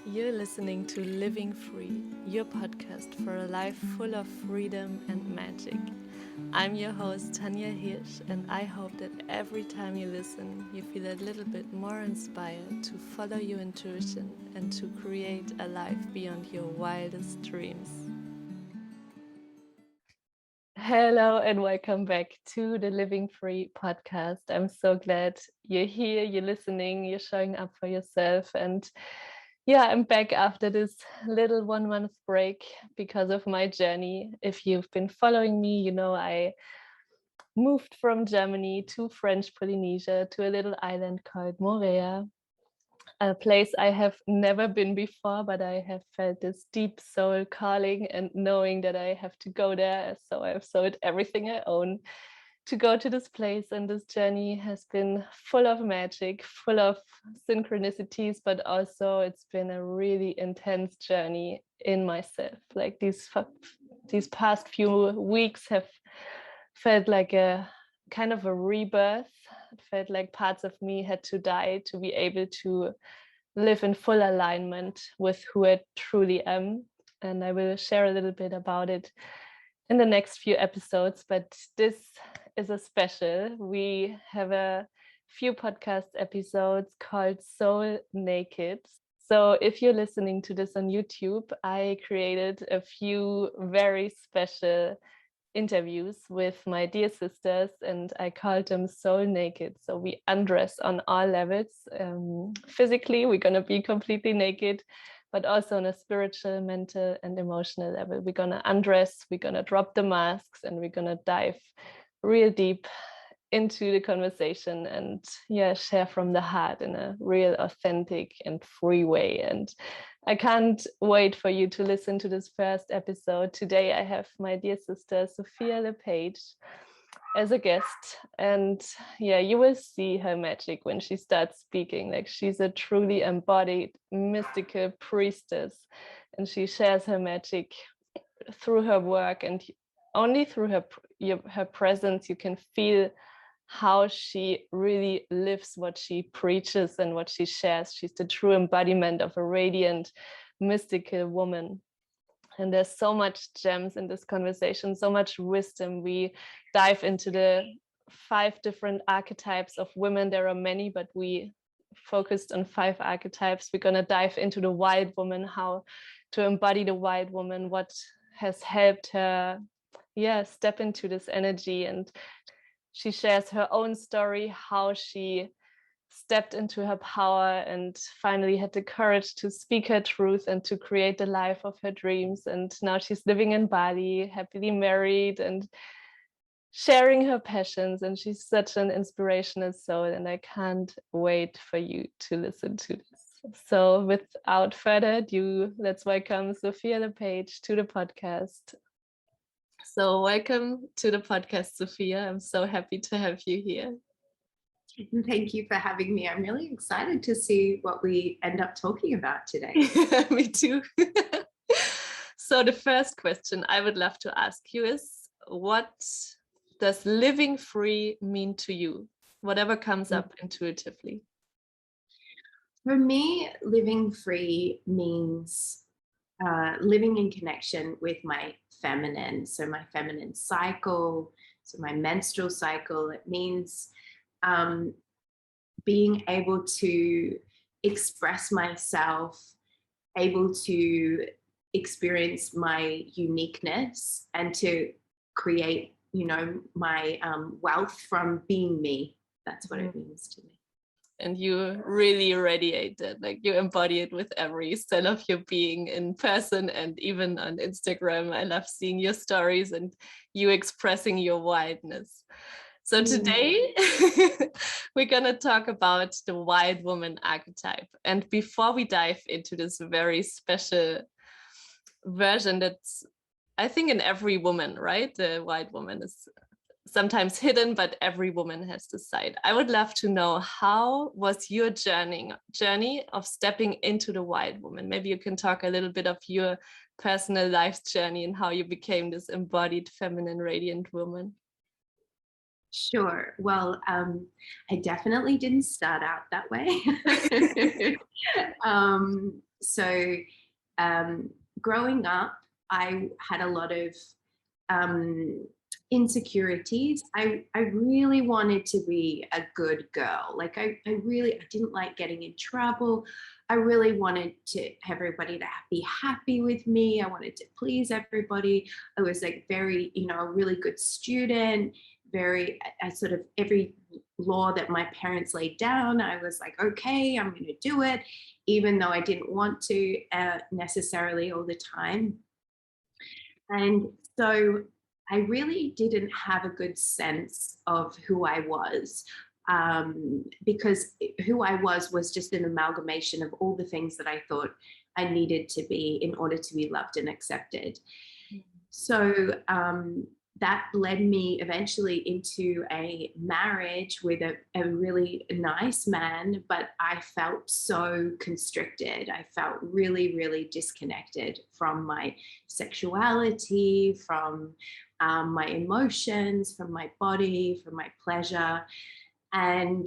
You're listening to Living Free, your podcast for a life full of freedom and magic. I'm your host, Tanya Hirsch, and I hope that every time you listen, you feel a little bit more inspired to follow your intuition and to create a life beyond your wildest dreams. Hello and welcome back to the Living Free podcast. I'm so glad you're here, you're listening, you're showing up for yourself. And yeah, I'm back after this little 1 month break because of my journey. If you've been following me, you know I moved from Germany to French Polynesia to a little island called Moorea, a place I have never been before, but I have felt this deep soul calling and knowing that I have to go there. So I've sold everything I own to go to this place. And this journey has been full of magic, full of synchronicities, but also it's been a really intense journey in myself. Like these past few weeks have felt like a kind of a rebirth. It felt like parts of me had to die to be able to live in full alignment with who I truly am. And I will share a little bit about it in the next few episodes. But this is a special. We have a few podcast episodes called Soul Naked. So if you're listening to this on YouTube, I created a few very special interviews with my dear sisters, and I called them Soul Naked. So we undress on all levels. Physically, we're going to be completely naked, but also on a spiritual, mental, and emotional level. We're going to undress, we're going to drop the masks, and we're going to dive real deep into the conversation and share from the heart in a real authentic and free way. And I can't wait for you to listen to this first episode. Today I have my dear sister Sophia le Page as a guest, and you will see her magic when she starts speaking. Like, she's a truly embodied mystical priestess, and she shares her magic through her work, and only through her presence you can feel how she really lives what she preaches and what she shares. She's the true embodiment of a radiant, mystical woman. And there's so much gems in this conversation, so much wisdom. We dive into the 5 different archetypes of women. There are many, but we focused on 5 archetypes. We're going to dive into the wild woman, how to embody the wild woman, what has helped her step into this energy. And she shares her own story, how she stepped into her power and finally had the courage to speak her truth and to create the life of her dreams. And now she's living in Bali, happily married and sharing her passions. And she's such an inspirational soul, and I can't wait for you to listen to this. So without further ado, let's welcome Sophia le Page to the podcast. So welcome to the podcast, Sophia. I'm so happy to have you here. Thank you for having me. I'm really excited to see what we end up talking about today. Me too. So the first question I would love to ask you is, what does living free mean to you? Whatever comes up intuitively. For me, living free means living in connection with my feminine. So my feminine cycle, so my menstrual cycle. It means being able to express myself, able to experience my uniqueness and to create, my wealth from being me. That's what it means to me. And you really radiate it, like you embody it with every cell of your being in person and even on Instagram. I love seeing your stories and you expressing your wildness. So today we're going to talk about the Wild Woman archetype. And before we dive into this very special version that's, I think, in every woman, right? The Wild Woman is sometimes hidden, but every woman has this side. I would love to know, how was your journey of stepping into the Wild Woman? Maybe you can talk a little bit of your personal life's journey and how you became this embodied feminine radiant woman. Sure. Well, I definitely didn't start out that way. So growing up, I had a lot of insecurities. I really wanted to be a good girl. Like I didn't like getting in trouble. I really wanted to have everybody to be happy with me. I wanted to please everybody. I was like very, a really good student, I sort of, every law that my parents laid down, I was like, okay, I'm going to do it, even though I didn't want to necessarily all the time. And so I really didn't have a good sense of who I was, because who I was just an amalgamation of all the things that I thought I needed to be in order to be loved and accepted. So that led me eventually into a marriage with a really nice man, but I felt so constricted. I felt really, really disconnected from my sexuality, from my emotions, from my body, from my pleasure. And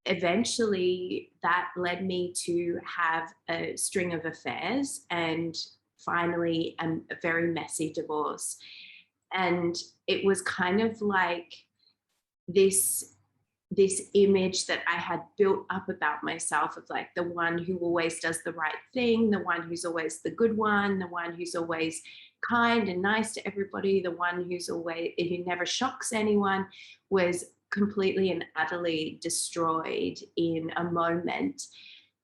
eventually that led me to have a string of affairs and finally a very messy divorce. And it was kind of like this image that I had built up about myself of like the one who always does the right thing, the one who's always the good one, the one who's always kind and nice to everybody, the one who never shocks anyone, was completely and utterly destroyed in a moment.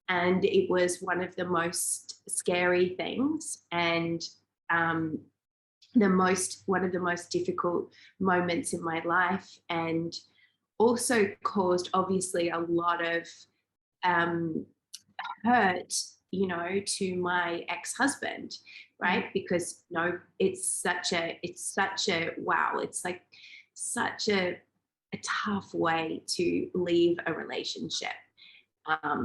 And it was one of the most scary things, and one of the most difficult moments in my life, and also caused obviously a lot of hurt, to my ex-husband, right? Because it's such a wow, it's like such a tough way to leave a relationship.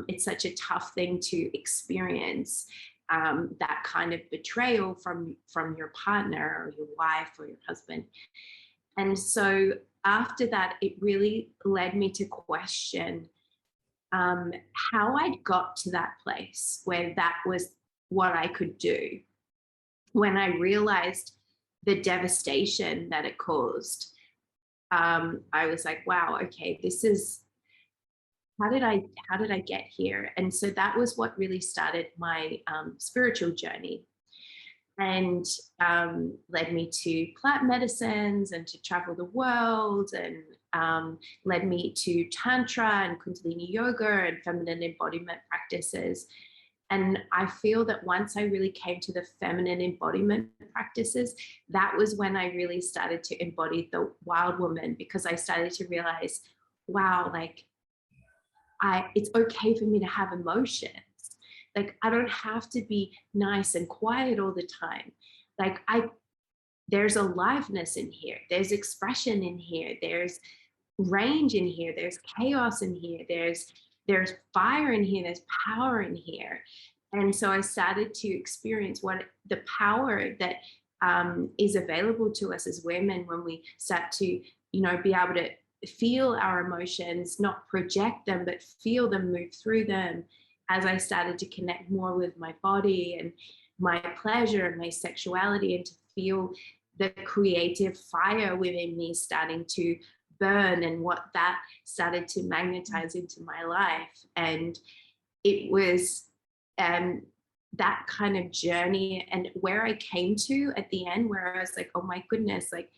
It's such a tough thing to experience, that kind of betrayal from your partner or your wife or your husband. And so after that, it really led me to question how I'd got to that place where that was what I could do. When I realized the devastation that it caused, I was like, wow, okay, this is, how did I get here? And so that was what really started my spiritual journey, and led me to plant medicines and to travel the world, and led me to Tantra and Kundalini yoga and feminine embodiment practices. And I feel that once I really came to the feminine embodiment practices, that was when I really started to embody the wild woman, because I started to realize, wow, like it's okay for me to have emotions. Like I don't have to be nice and quiet all the time. Like there's aliveness in here. There's expression in here. There's range in here. There's chaos in here. There's fire in here. There's power in here. And so I started to experience what the power that is available to us as women when we start to, be able to feel our emotions, not project them, but feel them, move through them. As I started to connect more with my body and my pleasure and my sexuality, and to feel the creative fire within me starting to burn, and what that started to magnetize into my life. And it was that kind of journey, and where I came to at the end, where I was like, oh my goodness, like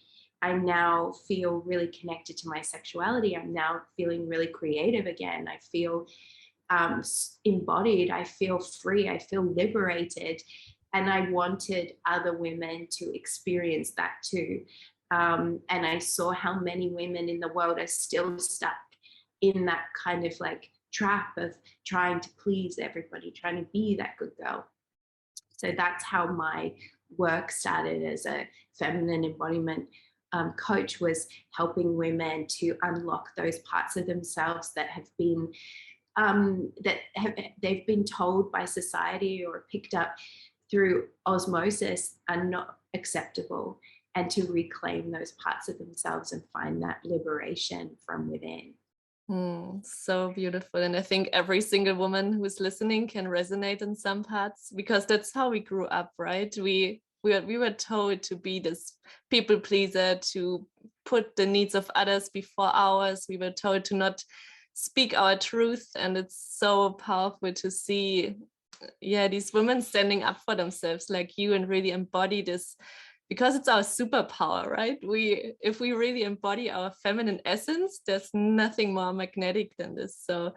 I now feel really connected to my sexuality. I'm now feeling really creative again. I feel embodied. I feel free. I feel liberated. And I wanted other women to experience that too. And I saw how many women in the world are still stuck in that kind of like trap of trying to please everybody, trying to be that good girl. So that's how my work started as a feminine embodiment coach, was helping women to unlock those parts of themselves that have been they've been told by society or picked up through osmosis are not acceptable, and to reclaim those parts of themselves and find that liberation from within. So beautiful. And I think every single woman who's listening can resonate in some parts, because that's how we grew up, right? We were told to be this people pleaser, to put the needs of others before ours. We were told to not speak our truth. And it's so powerful to see, yeah, these women standing up for themselves like you and really embody this, because it's our superpower, right? If we really embody our feminine essence, there's nothing more magnetic than this. So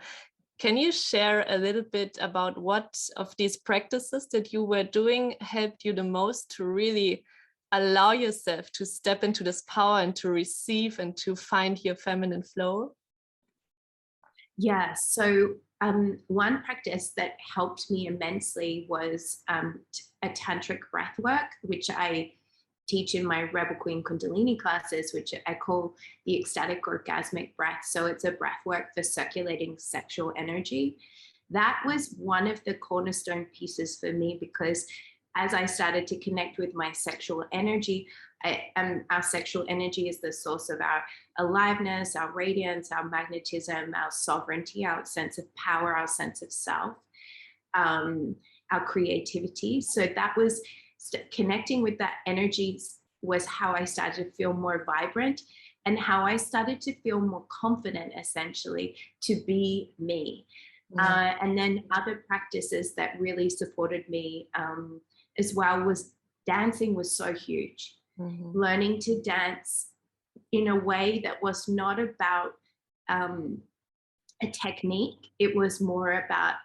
can you share a little bit about what of these practices that you were doing helped you the most to really allow yourself to step into this power and to receive and to find your feminine flow? Yeah, so one practice that helped me immensely was a tantric breath work, which I teach in my Rebel Queen Kundalini classes, which I call the ecstatic orgasmic breath. So it's a breath work for circulating sexual energy. That was one of the cornerstone pieces for me, because as I started to connect with my sexual energy, our sexual energy is the source of our aliveness, our radiance, our magnetism, our sovereignty, our sense of power, our sense of self, our creativity. So that was connecting with that energy was how I started to feel more vibrant, and how I started to feel more confident, essentially, to be me. And then other practices that really supported me as well was dancing was so huge. Learning to dance in a way that was not about a technique. It was more about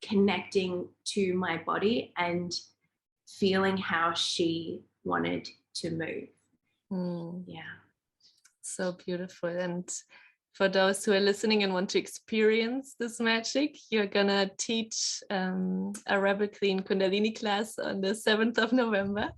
connecting to my body and feeling how she wanted to move. Yeah. So beautiful. And for those who are listening and want to experience this magic, you're gonna teach a Rebel Queen Kundalini class on the 7th of November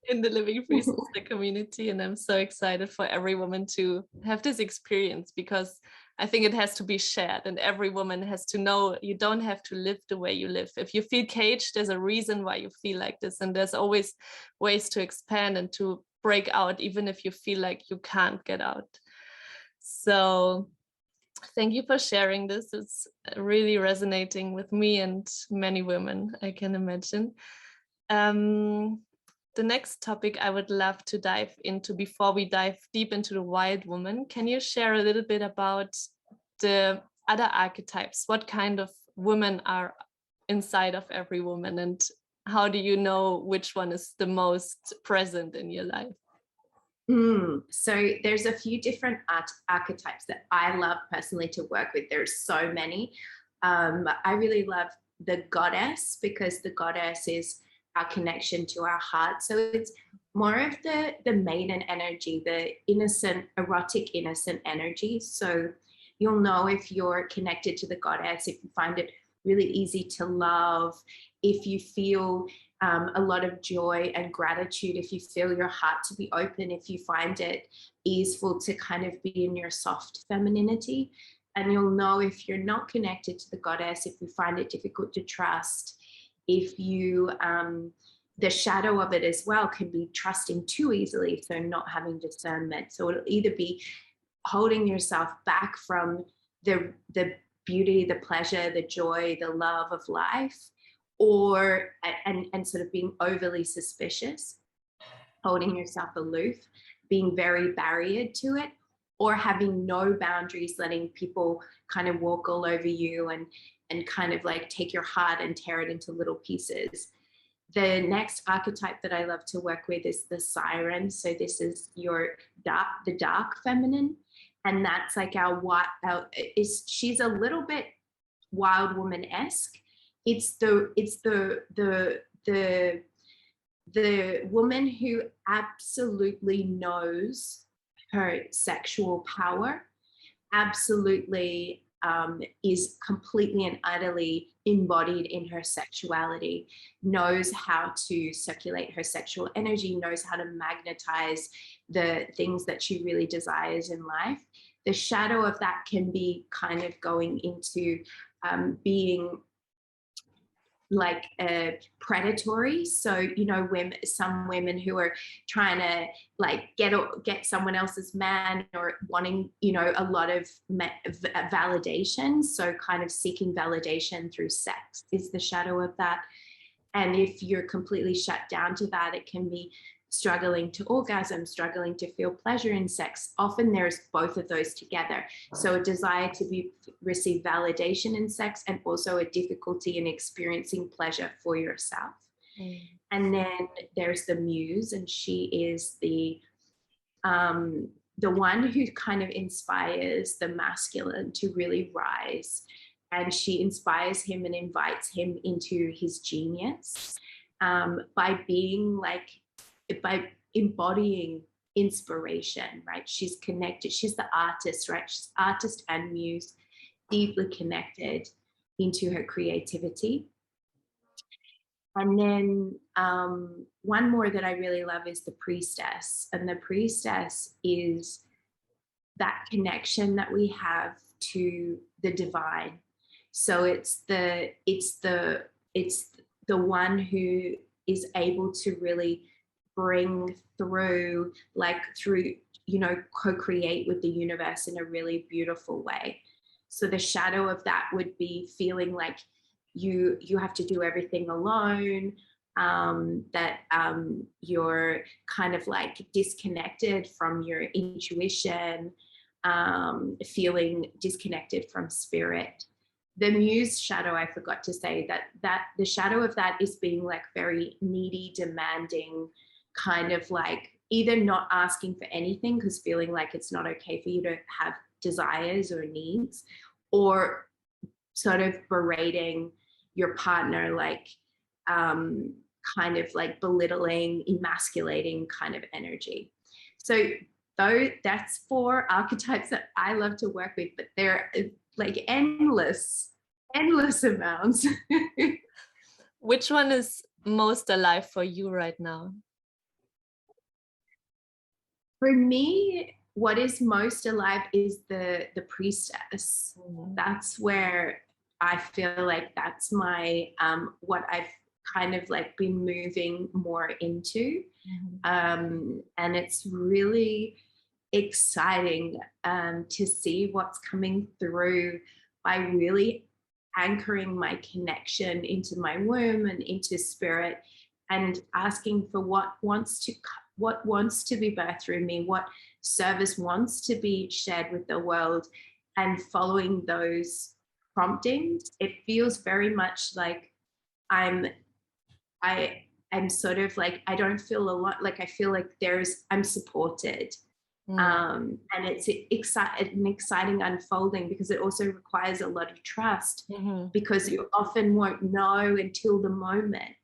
in the Living Free Sister community. And I'm so excited for every woman to have this experience, because I think it has to be shared, and every woman has to know you don't have to live the way you live. If you feel caged, there's a reason why you feel like this, and there's always ways to expand and to break out, even if you feel like you can't get out. So thank you for sharing this. It's really resonating with me and many women, I can imagine. The next topic I would love to dive into, before we dive deep into the Wild Woman, can you share a little bit about the other archetypes? What kind of women are inside of every woman, and how do you know which one is the most present in your life? So there's a few different archetypes that I love personally to work with. There's so many. I really love the goddess, because the goddess is our connection to our heart. So it's more of the maiden energy, the innocent, erotic, innocent energy. So you'll know if you're connected to the goddess, if you find it really easy to love, if you feel a lot of joy and gratitude, if you feel your heart to be open, if you find it easeful to kind of be in your soft femininity. And you'll know if you're not connected to the goddess, if you find it difficult to trust, if you, the shadow of it as well can be trusting too easily, so not having discernment. So it'll either be holding yourself back from the beauty, the pleasure, the joy, the love of life, or and sort of being overly suspicious, holding yourself aloof, being very barriered to it, or having no boundaries, letting people kind of walk all over you and kind of like take your heart and tear it into little pieces. The next archetype that I love to work with is the siren. So this is the dark feminine, and that's like she's a little bit Wild Woman-esque. It's the woman who absolutely knows her sexual power, absolutely is completely and utterly embodied in her sexuality, knows how to circulate her sexual energy, knows how to magnetize the things that she really desires in life. The shadow of that can be kind of going into being like predatory. So, you know, some women who are trying to like get someone else's man, or wanting, you know, a lot of validation. So kind of seeking validation through sex is the shadow of that. And if you're completely shut down to that, it can be struggling to orgasm, struggling to feel pleasure in sex. Often there's both of those together. So a desire to receive validation in sex, and also a difficulty in experiencing pleasure for yourself. And then there's the muse, and she is the one who kind of inspires the masculine to really rise. And she inspires him and invites him into his genius by being like, by embodying inspiration, right? She's connected. She's the artist, right? She's artist and muse, deeply connected into her creativity. And then one more that I really love is the priestess. And the priestess is that connection that we have to the divine. So it's the one who is able to really bring through, you know, co-create with the universe in a really beautiful way. So the shadow of that would be feeling like you have to do everything alone, that you're kind of like disconnected from your intuition, feeling disconnected from spirit. The muse shadow, I forgot to say that the shadow of that is being like very needy, demanding, kind of like either not asking for anything because feeling like it's not okay for you to have desires or needs, or sort of berating your partner, like kind of like belittling, emasculating kind of energy. So though that's 4 archetypes that I love to work with, but they're like endless amounts. Which one is most alive for you right now? For me, what is most alive is the priestess. That's where I feel like that's my what I've kind of like been moving more into. And it's really exciting to see what's coming through by really anchoring my connection into my womb and into spirit, and asking for what wants to be birthed through me, what service wants to be shared with the world, and following those promptings. It feels very much like I'm sort of like, I don't feel a lot, like I feel like I'm supported. And it's an exciting unfolding, because it also requires a lot of trust, because you often won't know until the moment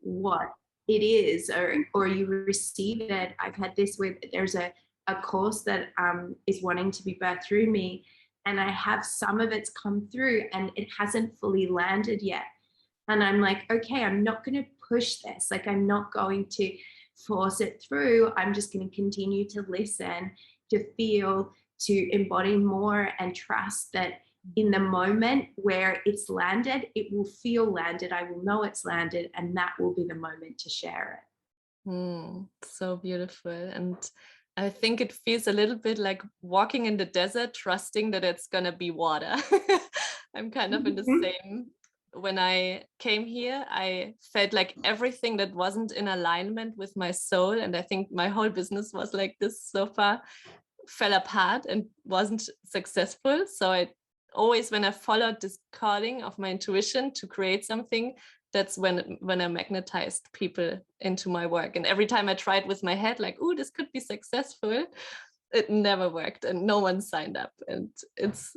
what it is, or you receive it. I've had this with, there's a course that is wanting to be birthed through me, and I have some of it's come through and it hasn't fully landed yet. And I'm like, okay, I'm not going to push this. Like, I'm not going to force it through. I'm just going to continue to listen, to feel, to embody more, and trust that in the moment where it's landed, it will feel landed. I will know it's landed, and that will be the moment to share it. So beautiful. And I think it feels a little bit like walking in the desert, trusting that it's going to be water. I'm kind of in the same. When I came here, I felt like everything that wasn't in alignment with my soul, and I think my whole business was like this so far, fell apart and wasn't successful. So I always, when I followed this calling of my intuition to create something, that's when I magnetized people into my work. And every time I tried with my head, like, oh, this could be successful, it never worked and no one signed up. And it's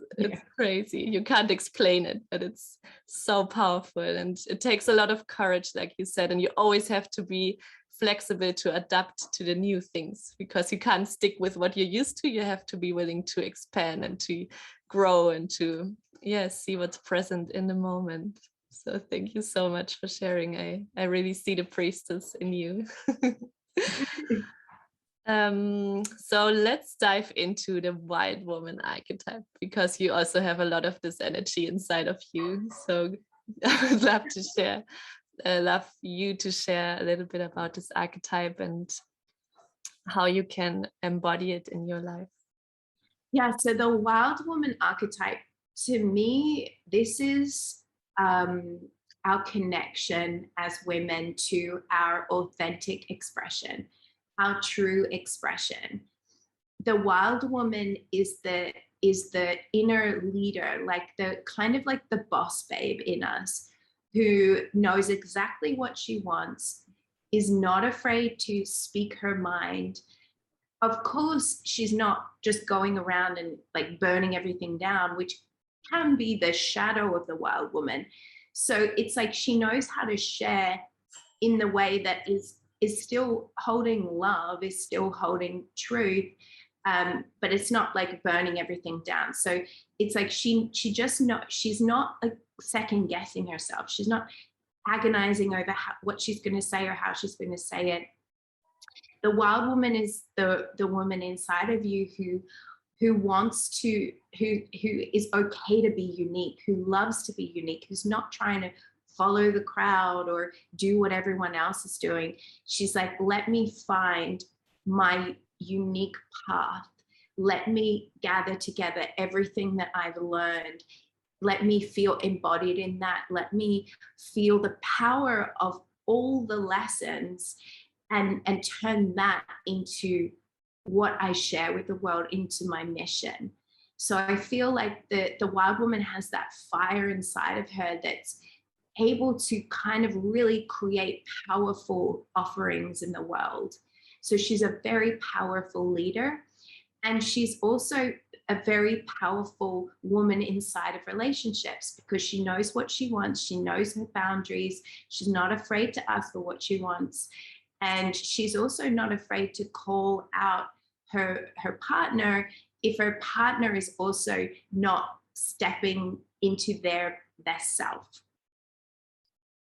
crazy. You can't explain it, but it's so powerful. And it takes a lot of courage, like you said, and you always have to be flexible to adapt to the new things, because you can't stick with what you're used to. You have to be willing to expand and to grow and to see what's present in the moment. So thank you so much for sharing. I really see the priestess in you. So let's dive into the Wild Woman archetype, because you also have a lot of this energy inside of you. So I would love to share, love you to share a little bit about this archetype and how you can embody it in your life. Yeah, so the Wild Woman archetype, to me, this is our connection as women to our authentic expression, our true expression. The wild woman is the inner leader, like the kind of like the boss babe in us, who knows exactly what she wants, is not afraid to speak her mind. Of course, she's not just going around and like burning everything down, which can be the shadow of the wild woman. So it's like she knows how to share in the way that is still holding love, is still holding truth, but it's not like burning everything down. So it's like she just not, she's not like second guessing herself. She's not agonizing over what she's going to say or how she's going to say it. The wild woman is the woman inside of you who wants to, who is okay to be unique, who loves to be unique, who's not trying to follow the crowd or do what everyone else is doing. She's like, let me find my unique path. Let me gather together everything that I've learned. Let me feel embodied in that. Let me feel the power of all the lessons and turn that into what I share with the world, into my mission. So I feel like the wild woman has that fire inside of her that's able to kind of really create powerful offerings in the world. So she's a very powerful leader. And she's also a very powerful woman inside of relationships because she knows what she wants. She knows her boundaries. She's not afraid to ask for what she wants. And she's also not afraid to call out her partner if her partner is also not stepping into their best self.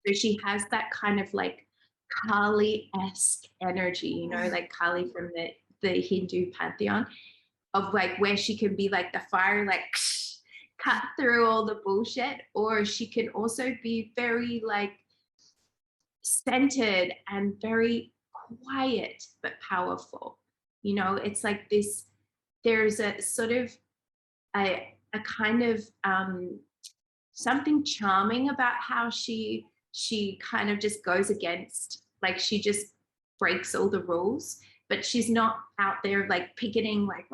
So she has that kind of like Kali-esque energy, you know, like Kali from the Hindu pantheon, of like where she can be like the fire, like cut through all the bullshit, or she can also be very like centered and very quiet but powerful. You know, it's like this, there's a sort of a kind of something charming about how she kind of just goes against, like she just breaks all the rules, but she's not out there like picketing, like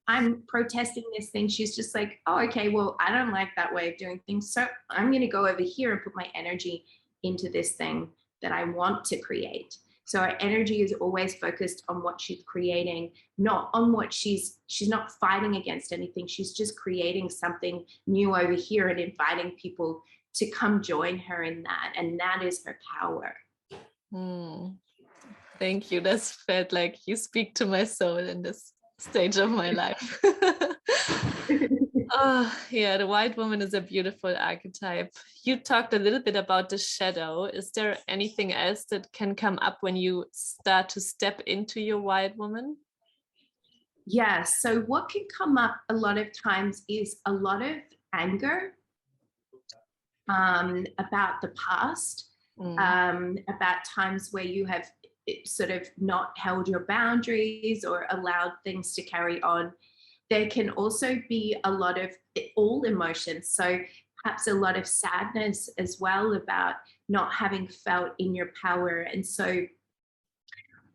I'm protesting this thing. She's just like, oh, okay, well, I don't like that way of doing things, so I'm going to go over here and put my energy into this thing that I want to create. So her energy is always focused on what she's creating, not on what she's not fighting against anything. She's just creating something new over here and inviting people to come join her in that. And that is her power. Thank you. That's felt like you speak to my soul in this stage of my life. Oh, yeah, the white woman is a beautiful archetype. You talked a little bit about the shadow. Is there anything else that can come up when you start to step into your white woman? Yeah, so what can come up a lot of times is a lot of anger about the past, about times where you have sort of not held your boundaries or allowed things to carry on. There can also be a lot of all emotions. So perhaps a lot of sadness as well about not having felt in your power. And so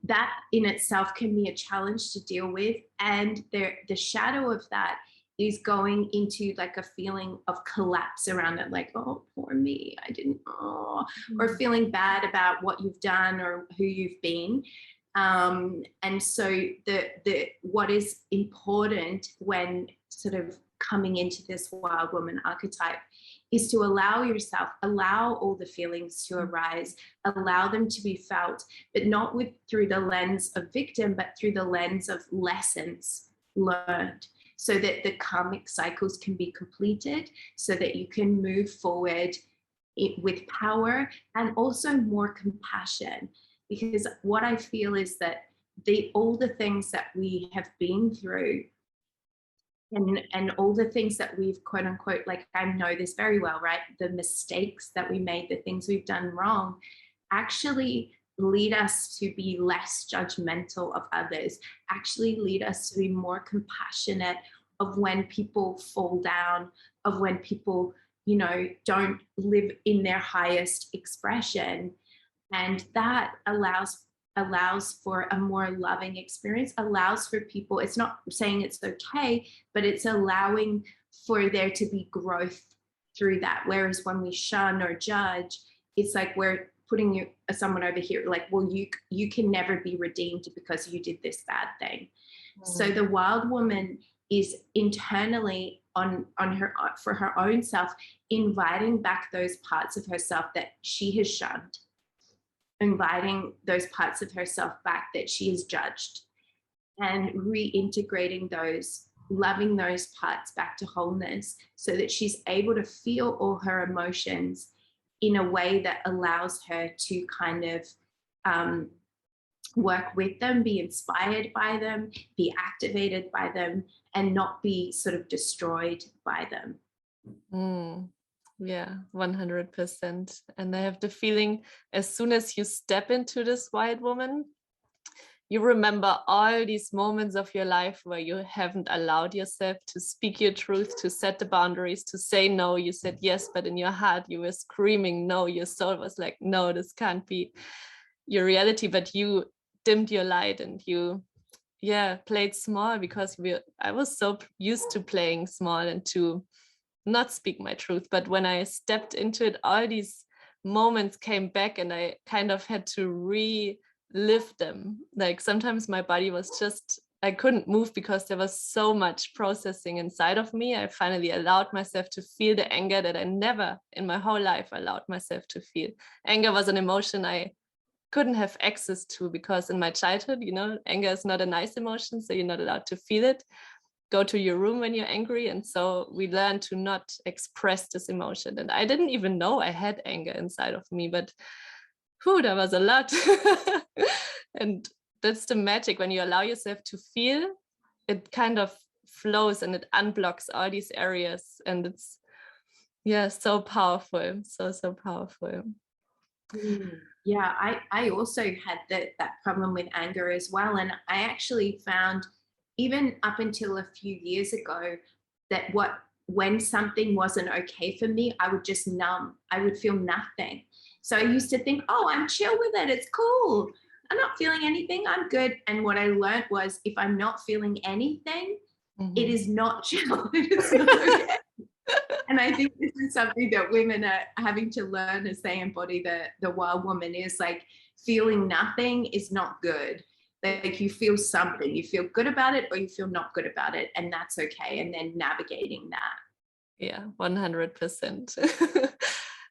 that in itself can be a challenge to deal with. And the shadow of that is going into like a feeling of collapse around it, like, oh, poor me, I didn't, or feeling bad about what you've done or who you've been. And so the what is important when sort of coming into this wild woman archetype is to allow yourself, allow all the feelings to arise, allow them to be felt, but not through the lens of victim, but through the lens of lessons learned, so that the karmic cycles can be completed, so that you can move forward with power and also more compassion. Because what I feel is that all the things that we have been through, and all the things that we've quote unquote, like I know this very well, right? The mistakes that we made, the things we've done wrong actually lead us to be less judgmental of others, actually lead us to be more compassionate of when people fall down, of when people, you know, don't live in their highest expression. And that allows for a more loving experience, allows for people, it's not saying it's okay, but it's allowing for there to be growth through that. Whereas when we shun or judge, it's like we're putting someone over here, like, well, you can never be redeemed because you did this bad thing. So the wild woman is internally on her, for her own self, inviting back those parts of herself that she has shunned, inviting those parts of herself back that she has judged, and reintegrating those, loving those parts back to wholeness, so that she's able to feel all her emotions in a way that allows her to kind of work with them, be inspired by them, be activated by them, and not be sort of destroyed by them. Yeah, 100%. And I have the feeling as soon as you step into this wild woman, you remember all these moments of your life where you haven't allowed yourself to speak your truth, to set the boundaries, to say no. You said yes, but in your heart you were screaming no. Your soul was like, no, this can't be your reality. But you dimmed your light and you played small, because I was so used to playing small and to not speak my truth. But when I stepped into it, all these moments came back and I kind of had to relive them. Like sometimes my body was just, I couldn't move because there was so much processing inside of me. I finally allowed myself to feel the anger that I never in my whole life allowed myself to feel. Anger was an emotion I couldn't have access to, because in my childhood, you know, anger is not a nice emotion, so you're not allowed to feel it. Go to your room when you're angry. And so we learned to not express this emotion. And I didn't even know I had anger inside of me, but there was a lot. And that's the magic. When you allow yourself to feel, it kind of flows and it unblocks all these areas. And it's, so powerful. So powerful. Yeah, I also had that problem with anger as well. And I actually found, even up until a few years ago, that when something wasn't okay for me, I would just numb. I would feel nothing. So I used to think, oh, I'm chill with it. It's cool. I'm not feeling anything. I'm good. And what I learned was, if I'm not feeling anything, it is not chill. It's not okay. And I think this is something that women are having to learn as they embody the wild woman, is like, feeling nothing is not good. Like, you feel something, you feel good about it or you feel not good about it, and that's okay. And then navigating that. Yeah, 100%.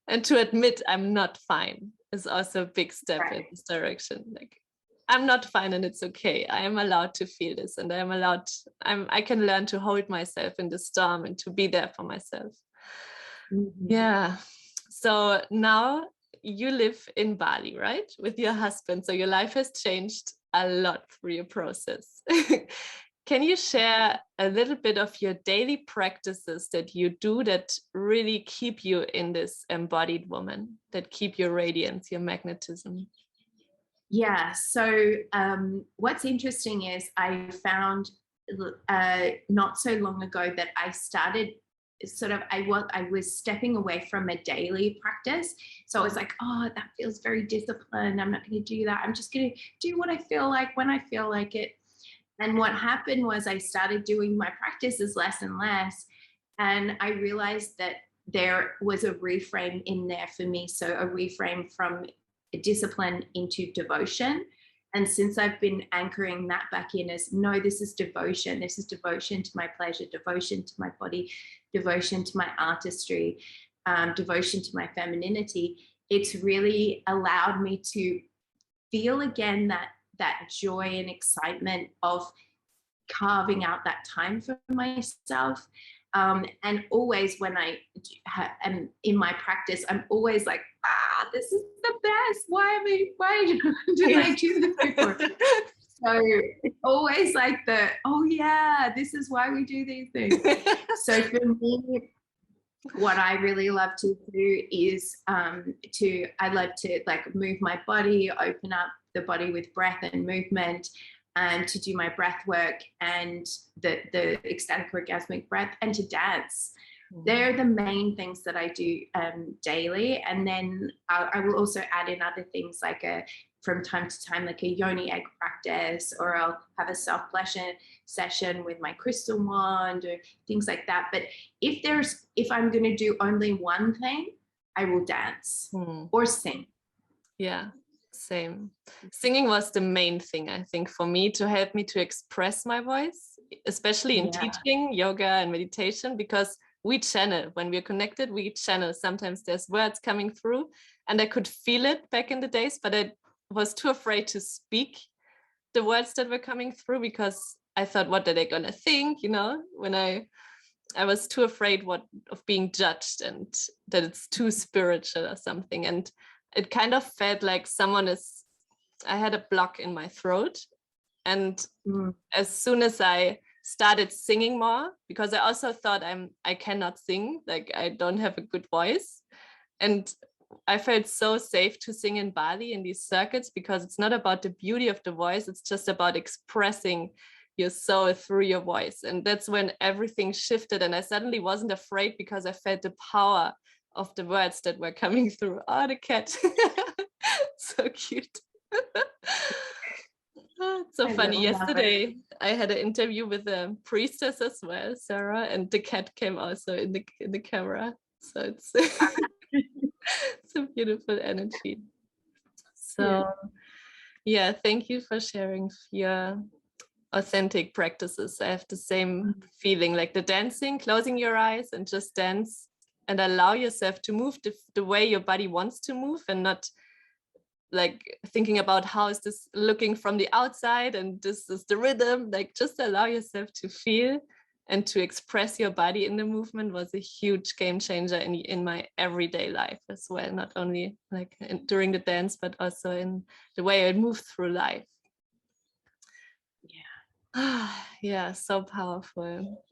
And to admit I'm not fine is also a big step in this direction. Like, I'm not fine and it's okay. I am allowed to feel this, and I can learn to hold myself in the storm and to be there for myself. Yeah. So now you live in Bali, right? With your husband. So your life has changed a lot through your process. Can you share a little bit of your daily practices that you do that really keep you in this embodied woman, that keep your radiance, your magnetism? Yeah. So what's interesting is I found not so long ago that I started I was stepping away from a daily practice. So I was like, oh, that feels very disciplined. I'm not going to do that. I'm just going to do what I feel like when I feel like it. And what happened was I started doing my practices less and less. And I realized that there was a reframe in there for me. So a reframe from discipline into devotion. And since I've been anchoring that back in as, no, this is devotion. This is devotion to my pleasure, devotion to my body, devotion to my artistry, devotion to my femininity. It's really allowed me to feel again that joy and excitement of carving out that time for myself. And always when I am in my practice, I'm always like, this is the best. Why did I do this before? So it's always like oh yeah, this is why we do these things. So for me, what I really love to do is I love to like move my body, open up the body with breath and movement, and to do my breath work and the ecstatic orgasmic breath, and to dance. They're the main things that I do daily. And then I will also add in other things like from time to time, like a yoni egg practice, or I'll have a self-pleasure session with my crystal wand or things like that. But if I'm going to do only one thing, I will dance or sing. Yeah, same. Singing was the main thing, I think, for me, to help me to express my voice, especially in teaching yoga and meditation, because we channel. When we're connected, we channel. Sometimes there's words coming through, and I could feel it back in the days, but I was too afraid to speak the words that were coming through, because I thought, what are they gonna think? When I was too afraid of being judged, and that it's too spiritual or something. And it kind of felt like I had a block in my throat. And as soon as I started singing more, because I also thought I cannot sing, like I don't have a good voice. And I felt so safe to sing in Bali in these circuits, because it's not about the beauty of the voice, it's just about expressing your soul through your voice. And that's when everything shifted, and I suddenly wasn't afraid, because I felt the power of the words that were coming through. Oh, the cat. So cute. Oh, it's so funny. Yesterday I had an interview with a priestess as well, Sarah, and the cat came also in the camera. So it's it's a beautiful energy. So yeah, thank you for sharing your authentic practices. I have the same feeling, like the dancing, closing your eyes and just dance and allow yourself to move the way your body wants to move, and not like thinking about how is this looking from the outside and this is the rhythm. Like just allow yourself to feel and to express your body in the movement was a huge game changer in my everyday life as well, not only like during the dance, but also in the way I move through life. Yeah, so powerful.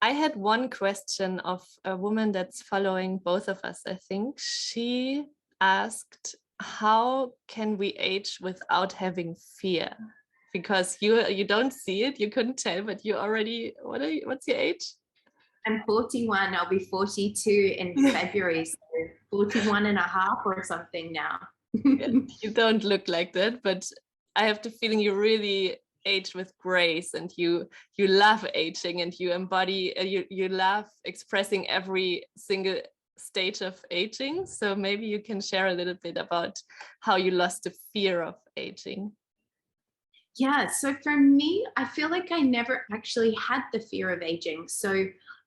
I had one question of a woman that's following both of us, I think. She asked, how can we age without having fear? Because you don't see it, you couldn't tell, but you already, what's your age? I'm 41, I'll be 42 in February, so 41 and a half or something now. Yeah, you don't look like that, but I have the feeling you really age with grace, and you love aging, and you embody, you love expressing every single stage of aging. So maybe you can share a little bit about how you lost the fear of aging. Yeah, so for me, I feel like I never actually had the fear of aging. So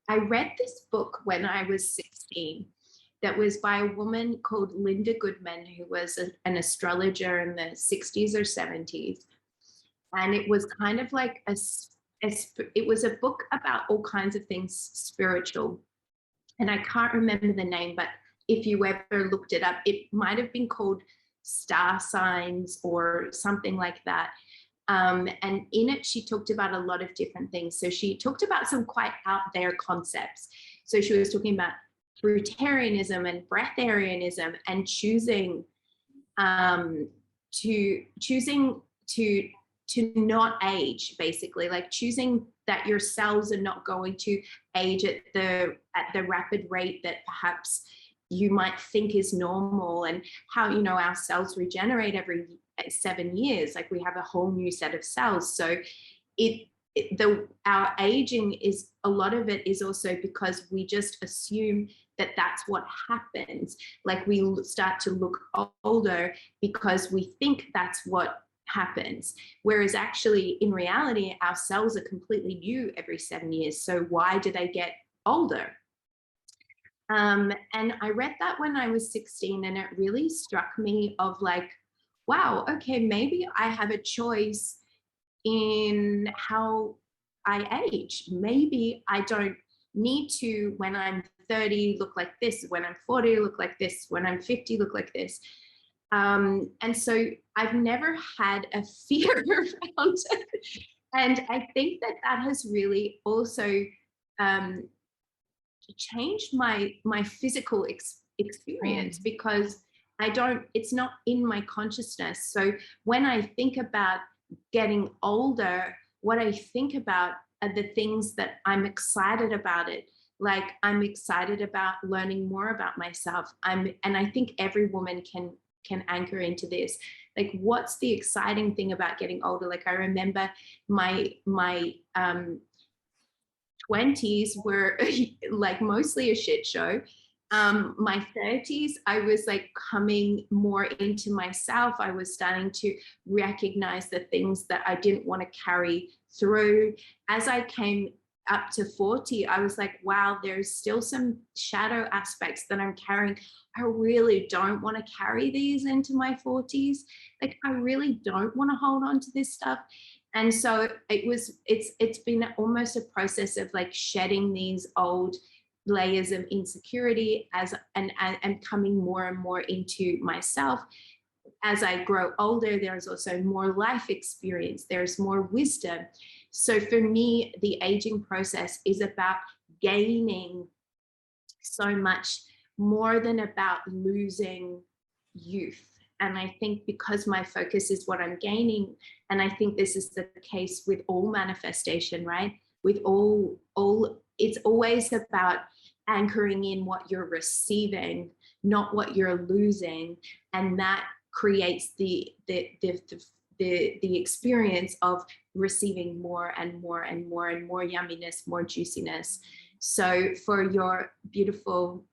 I read this book when I was 16 that was by a woman called Linda Goodman, who was an astrologer in the 60s or 70s. And it was kind of like it was a book about all kinds of things spiritual. And I can't remember the name, but if you ever looked it up, it might have been called Star Signs or something like that. And in it, she talked about a lot of different things. So she talked about some quite out there concepts. So she was talking about fruitarianism and breatharianism, and choosing to not age, basically, like choosing that your cells are not going to age at the rapid rate that perhaps you might think is normal, and how, our cells regenerate every 7 years. Like we have a whole new set of cells. So our aging is, a lot of it is also because we just assume that that's what happens. Like we start to look older because we think that's what happens, whereas actually in reality our cells are completely new every 7 years. So why do they get older? And I read that when I was 16, and it really struck me of like, wow, okay, maybe I have a choice in how I age. Maybe I don't need to, when I'm 30, look like this, when I'm 40, look like this, when I'm 50, look like this. And so I've never had a fear around it. And I think that that has really also changed my physical experience, because it's not in my consciousness. So when I think about getting older, what I think about are the things that I'm excited about it. Like, I'm excited about learning more about myself. And I think every woman can anchor into this. Like, what's the exciting thing about getting older? Like, I remember my 20s were like mostly a shit show. My 30s, I was like coming more into myself. I was starting to recognize the things that I didn't want to carry through. As I came up to 40, I was like, wow, there's still some shadow aspects that I'm carrying. I really don't want to carry these into my 40s. Like, I really don't want to hold on to this stuff. And so it's been almost a process of like shedding these old layers of insecurity and coming more and more into myself. As I grow older, there's also more life experience, there's more wisdom. So for me, the aging process is about gaining so much more than about losing youth. And I think because my focus is what I'm gaining, and I think this is the case with all manifestation, right? With all it's always about anchoring in what you're receiving, not what you're losing. And that creates the experience of receiving more and more and more and more yumminess, more juiciness. So for your beautiful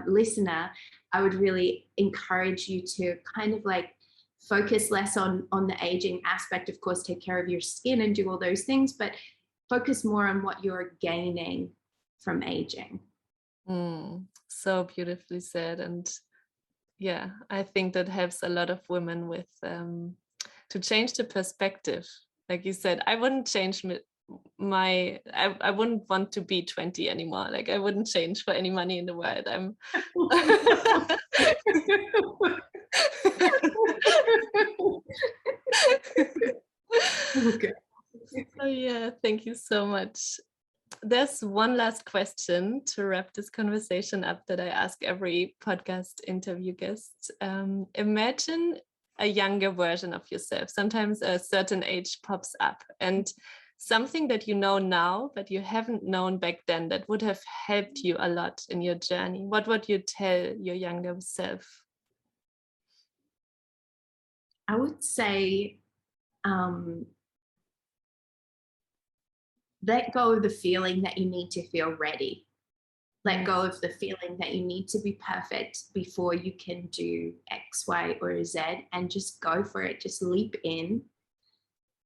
listener, I would really encourage you to kind of like focus less on the aging aspect. Of course, take care of your skin and do all those things, but focus more on what you're gaining from aging. So beautifully said. And yeah, I think that helps a lot of women with to change the perspective. Like you said, I wouldn't change I wouldn't want to be 20 anymore. Like, I wouldn't change for any money in the world. I'm Okay. So yeah, thank you so much. There's one last question to wrap this conversation up that I ask every podcast interview guest. Imagine a younger version of yourself. Sometimes a certain age pops up, and something that you know now but you haven't known back then that would have helped you a lot in your journey. What would you tell your younger self? I would say let go of the feeling that you need to feel ready. Let go of the feeling that you need to be perfect before you can do X, Y, or Z, and just go for it. Just leap in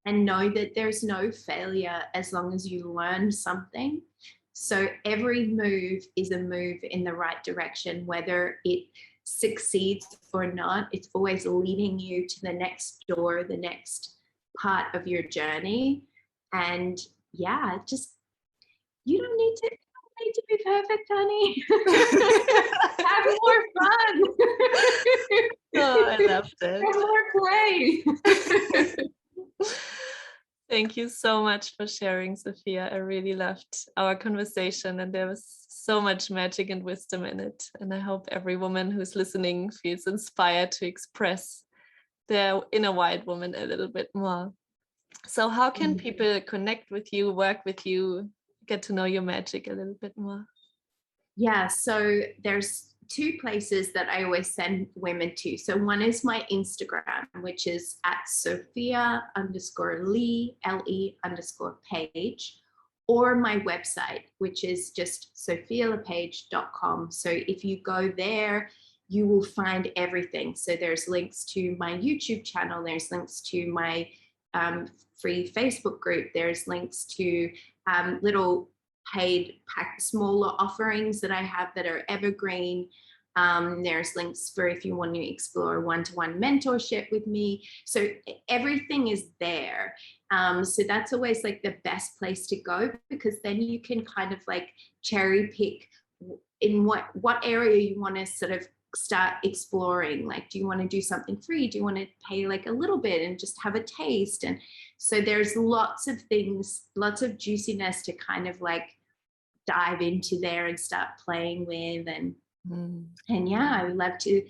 and know that there's no failure as long as you learn something. So every move is a move in the right direction, whether it succeeds or not. It's always leading you to the next door, the next part of your journey. And yeah, just, you don't need to be perfect, honey. Have more fun. Oh, I love that. Have more play. Thank you so much for sharing, Sophia. I really loved our conversation, and there was so much magic and wisdom in it. And I hope every woman who's listening feels inspired to express their inner wild woman a little bit more. So how can people connect with you, work with you, get to know your magic a little bit more? Yeah, so there's two places that I always send women to. So one is my Instagram, which is at Sophia _le, LE_page, or my website, which is just sophialepage.com. So if you go there, you will find everything. So there's links to my YouTube channel, there's links to my free Facebook group, there's links to little paid smaller offerings that I have that are evergreen. There's links for if you want to explore one-to-one mentorship with me. So everything is there. So that's always like the best place to go, because then you can kind of like cherry pick in what area you want to sort of start exploring, like, do you want to do something free? Do you want to pay like a little bit and just have a taste? And so there's lots of things, lots of juiciness to kind of like dive into there and start playing with. And yeah, I would love to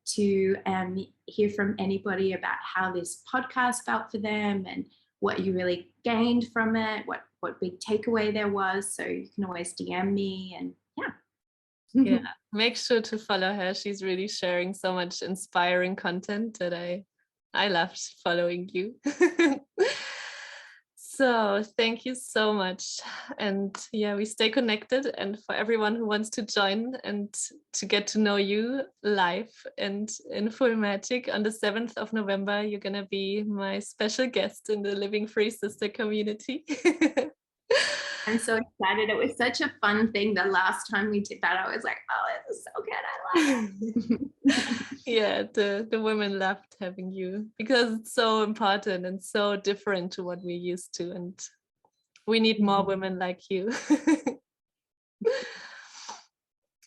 hear from anybody about how this podcast felt for them and what you really gained from it, what big takeaway there was. So you can always DM me, and yeah, make sure to follow her. She's really sharing so much inspiring content that I loved following you. So thank you so much. And yeah, we stay connected. And for everyone who wants to join and to get to know you live and in full magic on the 7th of November, you're going to be my special guest in the Living Free Sister community. I'm so excited. It was such a fun thing. The last time we did that, I was like, oh, it was so good. I love it. Yeah, the women loved having you because it's so important and so different to what we're used to. And we need more women like you.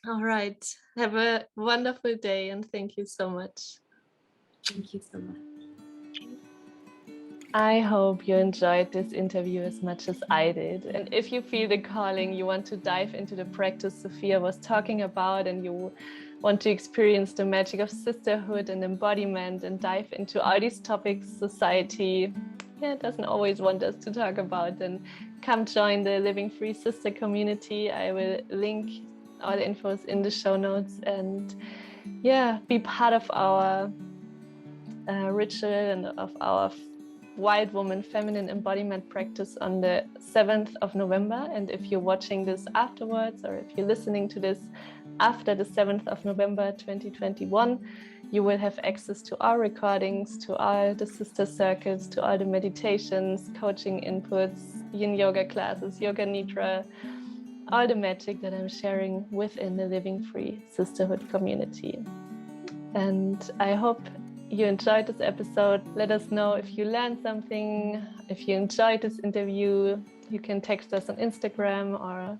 All right. Have a wonderful day and thank you so much. Thank you so much. I hope you enjoyed this interview as much as I did. And if you feel the calling, you want to dive into the practice Sophia was talking about, and you want to experience the magic of sisterhood and embodiment and dive into all these topics society doesn't always want us to talk about, then come join the Living Free Sister community. I will link all the infos in the show notes, and be part of our ritual and of our Wild Woman Feminine Embodiment practice on the 7th of November. And if you're watching this afterwards, or if you're listening to this after the 7th of November 2021, you will have access to our recordings, to all the sister circles, to all the meditations, coaching inputs, yin yoga classes, yoga nidra, all the magic that I'm sharing within the Living Free Sisterhood community. And I hope you enjoyed this episode. Let us know if you learned something. If you enjoyed this interview, you can text us on Instagram or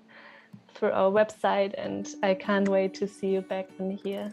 through our website, and I can't wait to see you back in here.